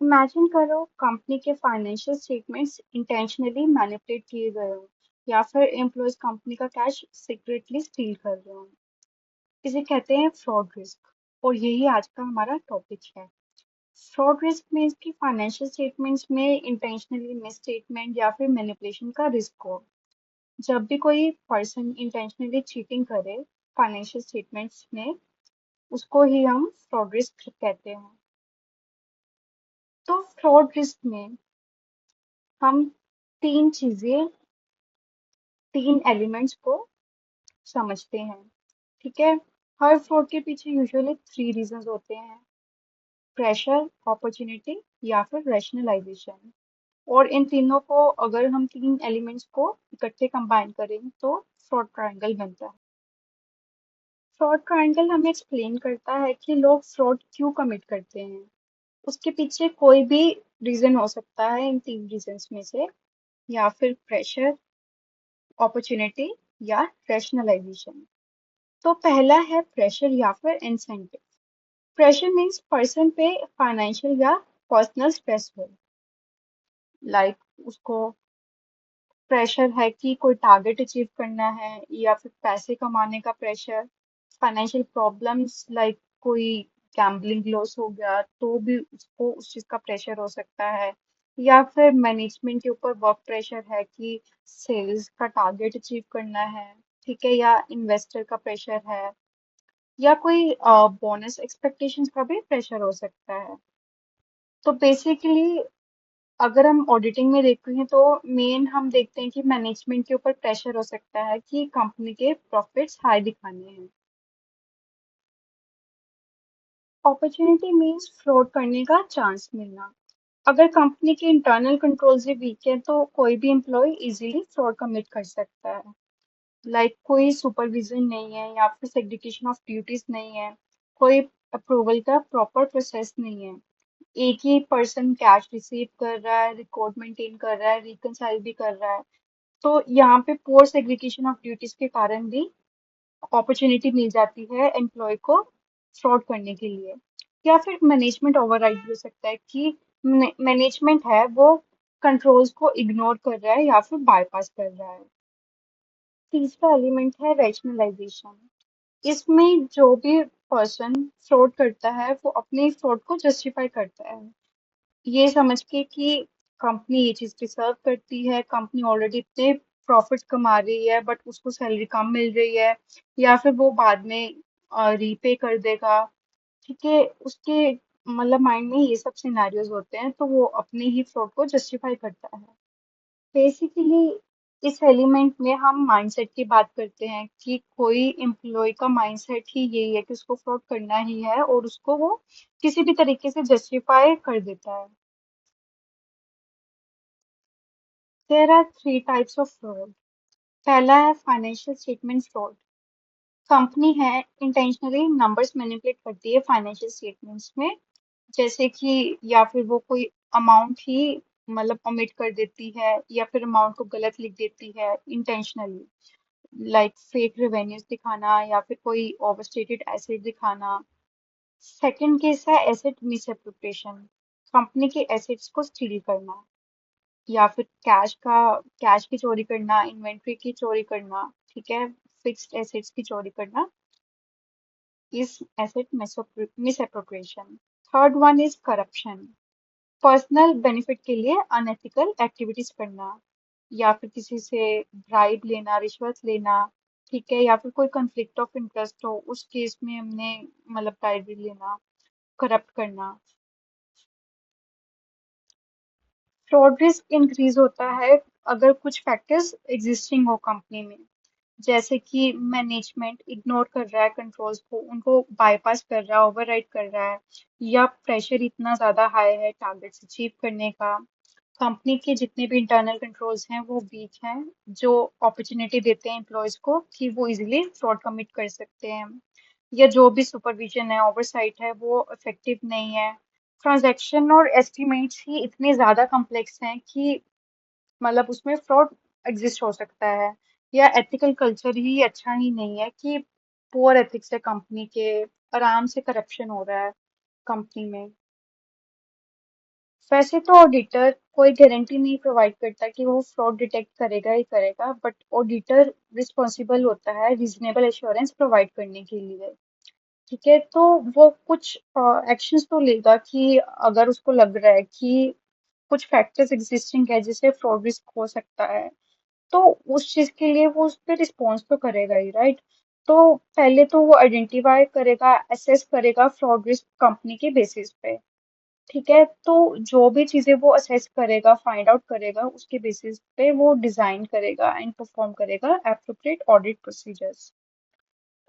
Imagine करो company के financial statements intentionally manipulate किए गए हो या फिर एम्प्लॉयज कंपनी का कैश सीक्रेटली स्टील कर रहे हो। इसे कहते हैं फ्रॉड रिस्क और यही आज का हमारा टॉपिक है। फ्रॉड रिस्क मीन्स कि फाइनेंशियल स्टेटमेंट्स में इंटेंशनली मिसस्टेटमेंट या फिर मैनिपुलेशन का रिस्क हो। जब भी कोई पर्सन इंटेंशनली चीटिंग करे फाइनेंशियल स्टेटमेंट्स में, उसको ही हम फ्रॉड रिस्क कहते हैं। तो फ्रॉड रिस्क में हम तीन चीजें, तीन एलिमेंट्स को समझते हैं। ठीक है। हर फ्रॉड के पीछे यूजुअली थ्री रीजंस होते हैं: प्रेशर, अपॉर्चुनिटी या फिर रैशनलाइजेशन। और इन तीनों को अगर हम तीन एलिमेंट्स को इकट्ठे कंबाइन करें तो फ्रॉड ट्रायंगल बनता है। फ्रॉड ट्रायंगल हमें एक्सप्लेन करता है कि लोग फ्रॉड क्यों कमिट करते हैं। उसके पीछे कोई भी रीजन हो सकता है इन तीन रीजंस में से, या फिर प्रेशर, अपॉर्चुनिटी या रैशनलाइजेशन। तो पहला है प्रेशर या फिर इंसेंटिव। प्रेशर मीन्स पर्सन पे फाइनेंशियल या पर्सनल स्ट्रेस हो, लाइक उसको प्रेशर है कि कोई टारगेट अचीव करना है या फिर पैसे कमाने का प्रेशर, फाइनेंशियल प्रॉब्लम्स लाइक कोई गैम्बलिंग लॉस हो गया तो भी उसको उस चीज का प्रेशर हो सकता है, या फिर मैनेजमेंट के ऊपर वर्क प्रेशर है कि सेल्स का टारगेट अचीव करना है। ठीक है। या इन्वेस्टर का प्रेशर है, या कोई बोनस एक्सपेक्टेशंस का भी प्रेशर हो सकता है। तो बेसिकली अगर हम ऑडिटिंग में देखते हैं तो मेन हम देखते हैं कि मैनेजमेंट के ऊपर प्रेशर हो सकता है कि कंपनी के प्रॉफिट्स हाई दिखाने हैं। अपॉर्चुनिटी मीन्स फ्रॉड करने का चांस मिलना। अगर कंपनी के इंटरनल कंट्रोल से वीक है तो कोई भी एम्प्लॉय इजीली फ्रॉड कमिट कर सकता है। लाइक कोई सुपरविजन नहीं है या फिर सेग्रीगेशन ऑफ ड्यूटीज नहीं है, कोई अप्रूवल का प्रॉपर प्रोसेस नहीं है, एक ही पर्सन कैश रिसीव कर रहा है, रिकॉर्ड मेंटेन कर रहा है, रिकंसाइल भी कर रहा है। तो यहाँ पे पोर सेग्रीगेशन ऑफ ड्यूटीज के कारण भी अपॉर्चुनिटी मिल जाती है एम्प्लॉय को फ्रॉड करने के लिए। या फिर मैनेजमेंट ओवरराइड भी हो सकता है कि मैनेजमेंट है वो कंट्रोल्स को इग्नोर कर रहा है या फिर बाईपास कर रहा है। तीसरा एलिमेंट है रैशनलाइजेशन। इसमें जो भी पर्सन फ्रॉड करता है वो अपने फ्रॉड को जस्टिफाई करता है, ये समझ के कि कंपनी ये चीज डिजर्व करती है, कंपनी ऑलरेडी इतने प्रॉफिट कमा रही है बट उसको सैलरी कम मिल रही है, या फिर वो बाद में रीपे कर देगा। ठीक है। उसके मतलब माइंड में ये सब सिनेरियोज होते हैं तो वो अपने ही फ्रॉड को जस्टिफाई करता है। बेसिकली इस एलिमेंट में हम माइंडसेट की बात करते हैं कि कोई एम्प्लॉय का माइंडसेट ही यही है कि उसको फ्रॉड करना ही है और उसको वो किसी भी तरीके से जस्टिफाई कर देता है। There are three types of fraud. पहला है फाइनेंशियल स्टेटमेंट फ्रॉड। कंपनी है इंटेंशनली नंबर्स मैनिपुलेट करती है फाइनेंशियल स्टेटमेंट्स में, जैसे कि या फिर वो कोई अमाउंट ही मतलब ओमिट कर देती है या फिर अमाउंट को गलत लिख देती है इंटेंशनली, लाइक फेक रेवेन्यूज दिखाना या फिर कोई ओवरस्टेटेड एसेट दिखाना। सेकंड केस है एसेट मिसएप्रोप्रिएशन, कंपनी के एसेट्स को स्टील करना, या फिर कैश की चोरी करना, इन्वेंट्री की चोरी करना। ठीक है। फिक्स्ड एसेट्स की चोरी करना is asset misappropriation. Third one is corruption, personal benefit के लिए अनएथिकल एक्टिविटीज करना, या फिर किसी से ब्राइब लेना, रिश्वत लेना। ठीक है। या फिर कोई कॉन्फ्लिक्ट ऑफ इंटरेस्ट हो उस केस में हमने मतलब ब्राइब लेना, करप्ट करना। फ्रॉड रिस्क इंक्रीज होता है अगर कुछ फैक्टर्स एग्जिस्टिंग हो कंपनी में, जैसे कि मैनेजमेंट इग्नोर कर रहा है कंट्रोल्स को, उनको बाईपास कर रहा है, ओवरराइड कर रहा है, या प्रेशर इतना ज्यादा हाई है टारगेट्स अचीव करने का। कंपनी के जितने भी इंटरनल कंट्रोल्स हैं वो वीक हैं, जो अपॉर्चुनिटी देते हैं एम्प्लॉयज को कि वो इजीली फ्रॉड कमिट कर सकते हैं, या जो भी सुपरविजन है, ओवरसाइट है, वो इफेक्टिव नहीं है। ट्रांजैक्शन और एस्टिमेट्स ही इतने ज्यादा कॉम्प्लेक्स हैं कि मतलब उसमें फ्रॉड एग्जिस्ट हो सकता है, या एथिकल कल्चर ही अच्छा ही नहीं है कि पुअर एथिक्स है कंपनी के, आराम से करप्शन हो रहा है कंपनी में। वैसे तो ऑडिटर कोई गारंटी नहीं प्रोवाइड करता कि वो फ्रॉड डिटेक्ट करेगा ही करेगा, बट ऑडिटर रिस्पॉन्सिबल होता है रीजनेबल एश्योरेंस प्रोवाइड करने के लिए। ठीक है, तो वो कुछ एक्शंस तो लेगा कि अगर उसको लग रहा है कि कुछ फैक्टर्स एग्जिस्टिंग है जिससे फ्रॉड रिस्क हो सकता है, तो उस चीज के लिए वो उस पर रिस्पॉन्स तो करेगा ही, राइट। तो पहले तो वो आइडेंटिफाई करेगा, असेस करेगा फ्रॉड रिस्क कंपनी के बेसिस पे। ठीक है, तो जो भी चीजें वो असेस करेगा, फाइंड आउट करेगा, उसके बेसिस पे वो डिजाइन करेगा एंड परफॉर्म करेगा एप्रोप्रिएट ऑडिट प्रोसीजर्स।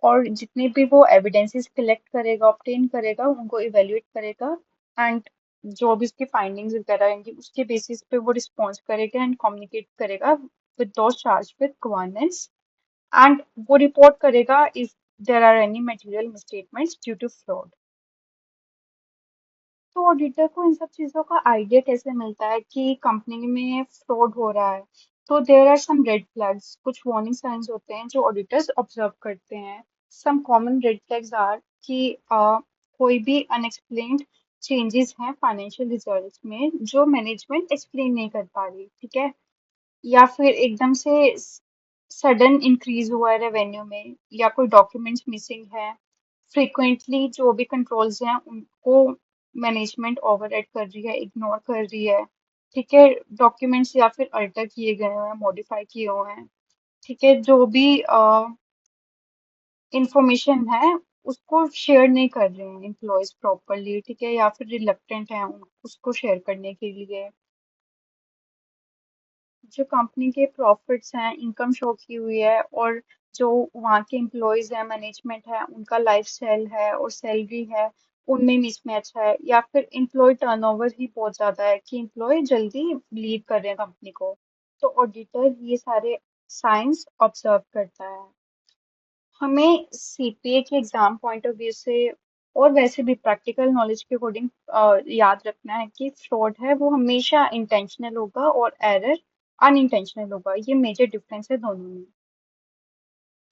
और जितने भी वो एविडेंसेस कलेक्ट करेगा, ऑब्टेन करेगा, उनको इवेल्युएट करेगा, एंड जो भी उसकी फाइंडिंग्स वगैरह रहेंगी उसके बेसिस पे वो रिस्पॉन्स करेगा एंड कम्युनिकेट करेगा with those charge with governance. And वो रिपोर्ट करेगा if there are any material misstatements due to fraud. तो ऑडिटर को इन सब चीजों का आइडिया कैसे मिलता है कि कंपनी में फ्रॉड हो रहा है? तो there are some red flags, कुछ वार्निंग साइंस होते हैं जो ऑडिटर्स ऑब्जर्व करते हैं। Some common red flags are कि कोई भी अनएक्सप्लेन्ड चेंजेस हैं फाइनेंशियल रिजल्ट्स में जो मैनेजमेंट एक्सप्लेन नहीं कर पा रही, ठीक है। या फिर एकदम से सडन इंक्रीज हुआ है रेवेन्यू में, या कोई डॉक्यूमेंट्स मिसिंग है। फ्रीक्वेंटली जो भी कंट्रोल्स हैं उनको मैनेजमेंट ओवरराइड कर रही है, इग्नोर कर रही है। ठीक है, डॉक्यूमेंट्स या फिर अल्टर किए गए हैं, मॉडिफाई किए हुए हैं। ठीक है, जो भी इंफॉर्मेशन है उसको शेयर नहीं कर रहे हैं एम्प्लॉयज प्रॉपरली, ठीक है, या फिर रिलक्टेंट हैं उसको शेयर करने के लिए। जो कंपनी के प्रॉफिट्स हैं, इनकम शो की हुई है, और जो वहाँ के एम्प्लॉयज हैं, मैनेजमेंट है, उनका लाइफस्टाइल है और सैलरी है, उनमें मिसमैच है, या फिर एम्प्लॉय टर्नओवर ही बहुत ज्यादा है कि एम्प्लॉय जल्दी लीव कर रहे हैं कंपनी को। तो ऑडिटर ये सारे साइंस ऑब्जर्व करता है। हमें सीपीए के एग्जाम पॉइंट ऑफ व्यू से और वैसे भी प्रैक्टिकल नॉलेज के अकॉर्डिंग याद रखना है कि फ्रॉड है वो हमेशा इंटेंशनल होगा और एरर अनइंटेंशनल होगा। ये मेजर डिफरेंस है दोनों में।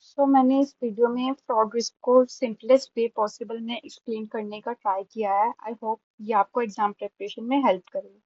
सो मैंने इस वीडियो में फ्रॉड रिस्क को सिंपलेस्ट वे पॉसिबल में एक्सप्लेन करने का ट्राई किया है। आई होप ये आपको एग्जाम प्रिपरेशन में हेल्प करे।